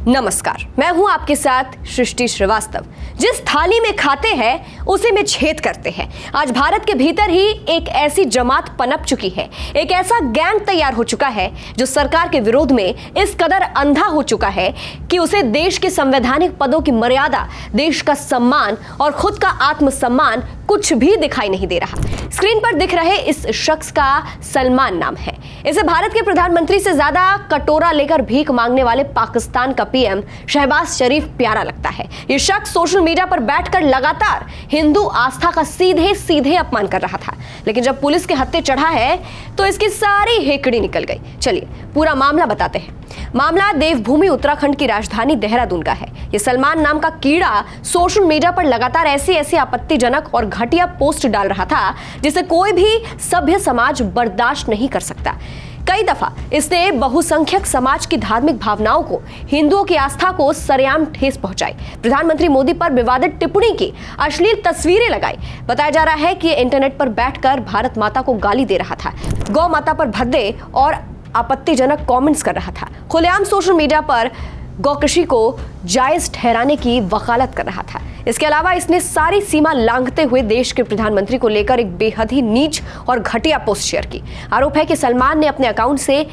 नमस्कार, मैं हूं आपके साथ सृष्टि श्रीवास्तव। जिस थाली में खाते हैं उसी में छेद करते हैं। आज भारत के भीतर ही एक ऐसी जमात पनप चुकी है, एक ऐसा गैंग तैयार हो चुका है जो सरकार के विरोध में इस कदर अंधा हो चुका है कि उसे देश के संवैधानिक पदों की मर्यादा, देश का सम्मान और खुद का आत्मसम्मान कुछ भी दिखाई नहीं दे रहा। स्क्रीन पर दिख रहे इस शख्स का सलमान नाम है। इसे भारत के प्रधानमंत्री से ज्यादा कटोरा लेकर भीख मांगने वाले पाकिस्तान का पीएम शहबाज शरीफ प्यारा लगता है। ये शख्स सोशल मीडिया पर बैठकर लगातार हिंदू आस्था का सीधे सीधे अपमान कर रहा था, लेकिन जब पुलिस के हत्थे चढ़ा है तो इसकी सारी हेकड़ी निकल गई। चलिए पूरा मामला बताते हैं। मामला देवभूमि उत्तराखंड की राजधानी देहरादून का है। ये सलमान नाम का कीड़ा सोशल मीडिया पर लगातार ऐसी आपत्तिजनक और घटिया पोस्ट डाल रहा था जिसे कोई भी सभ्य समाज बर्दाश्त नहीं कर सकता। कई दफा इसने बहुसंख्यक समाज की धार्मिक भावनाओं को, हिंदुओं की आस्था को सरेआम ठेस पहुंचाई। प्रधानमंत्री मोदी पर विवादित टिप्पणी की, अश्लील तस्वीरें लगाई। बताया जा रहा है कि इंटरनेट पर बैठकर भारत माता को गाली दे रहा था, गौ माता पर भद्दे और आपत्तिजनक कमेंट्स कर रहा था। खुलेआम सोशल मीडिया पर गौकृषि को जायज ठहराने की वकालत कर रहा था। इसके अलावा इसने सारी सीमा लांघते हुए देश के प्रधानमंत्री को लेकर एक बेहद ही नीच और घटिया पोस्ट शेयर की। आरोप है कि सलमान ने अपने अकाउंट से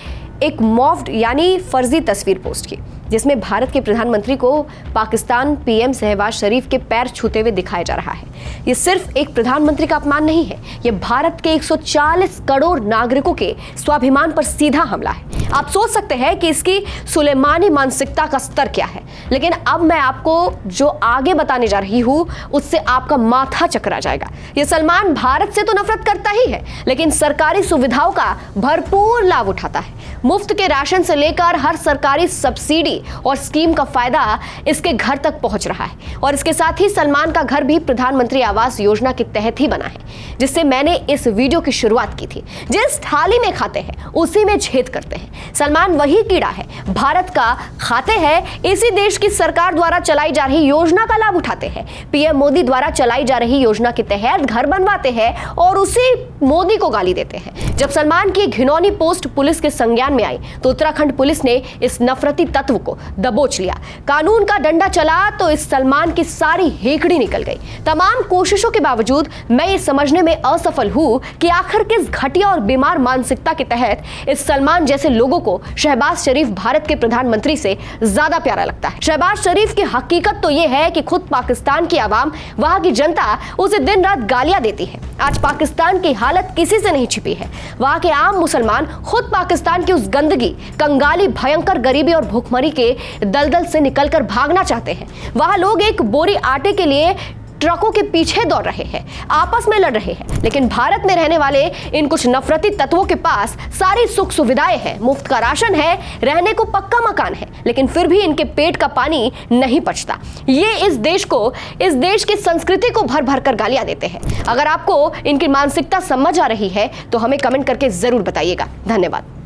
एक मॉफ्ड यानी फर्जी तस्वीर पोस्ट की, जिसमें भारत के प्रधानमंत्री को पाकिस्तान पीएम शहबाज शरीफ के पैर छूते हुए दिखाया जा रहा है। ये सिर्फ एक प्रधानमंत्री का अपमान नहीं है, ये भारत के 140 करोड़ नागरिकों के स्वाभिमान पर सीधा हमला है। आप सोच सकते हैं कि इसकी सुलेमानी मानसिकता का स्तर क्या है, लेकिन अब मैं आपको जो आगे बताने जा रही हूं उससे आपका माथा चकरा जाएगा। ये सलमान भारत से तो नफरत करता ही है, लेकिन सरकारी सुविधाओं का भरपूर लाभ उठाता है। मुफ्त के राशन से लेकर हर सरकारी सब्सिडी और स्कीम का फायदा इसके घर तक पहुंच रहा है। और इसके साथ ही सलमान का घर भी प्रधानमंत्री आवास योजना के तहत ही बना है, जिससे मैंने इस वीडियो की शुरुआत की थी। जिस थाली में खाते हैं उसी में छेद करते हैं। सलमान वही कीड़ा है, भारत का खाते हैं, इसी देश की सरकार द्वारा चलाई जा रही योजना का लाभ उठाते हैं। पीएम मोदी द्वारा चलाई जा रही योजना के तहत घर बनवाते हैं और उसी मोदी को गाली देते हैं। जब सलमान की घिनौनी पोस्ट पुलिस के संज्ञान में आई तो उत्तराखंड पुलिस ने इस नफरती तत्व को दबोच लिया। कानून का डंडा चला तो इस सलमान की सारी हेकड़ी निकल गई। तमाम कोशिशों के बावजूद मैं ये समझने में असफल हूं कि आखिर किस घटिया और बीमार मानसिकता के तहत इस सलमान जैसे लोगों को शहबाज शरीफ भारत के प्रधानमंत्री से ज्यादा प्यारा लगता है। शहबाज शरीफ की हकीकत तो यह है कि खुद पाकिस्तान की आवाम, वहां की जनता उसे दिन रात गालियां देती है। आज पाकिस्तान की हालत किसी से नहीं छिपी है। वहां के आम मुसलमान खुद पाकिस्तान की उस गंदगी, कंगाली, भयंकर गरीबी और भूखमरी के दलदल से निकलकर भागना चाहते हैं। वहां लोग एक बोरी आटे के लिए ट्रकों के पीछे दौड़ रहे हैं, आपस में लड़ रहे हैं, लेकिन भारत में रहने वाले इन कुछ नफरती तत्वों के पास सारी सुख सुविधाएं हैं, मुफ्त का राशन है, रहने को पक्का मकान है, लेकिन फिर भी इनके पेट का पानी नहीं पचता। ये इस देश की संस्कृति को भर भर कर गालियां देते हैं। अगर आपको इनकी मानसिकता समझ आ रही है तो हमें कमेंट करके जरूर बताइएगा। धन्यवाद।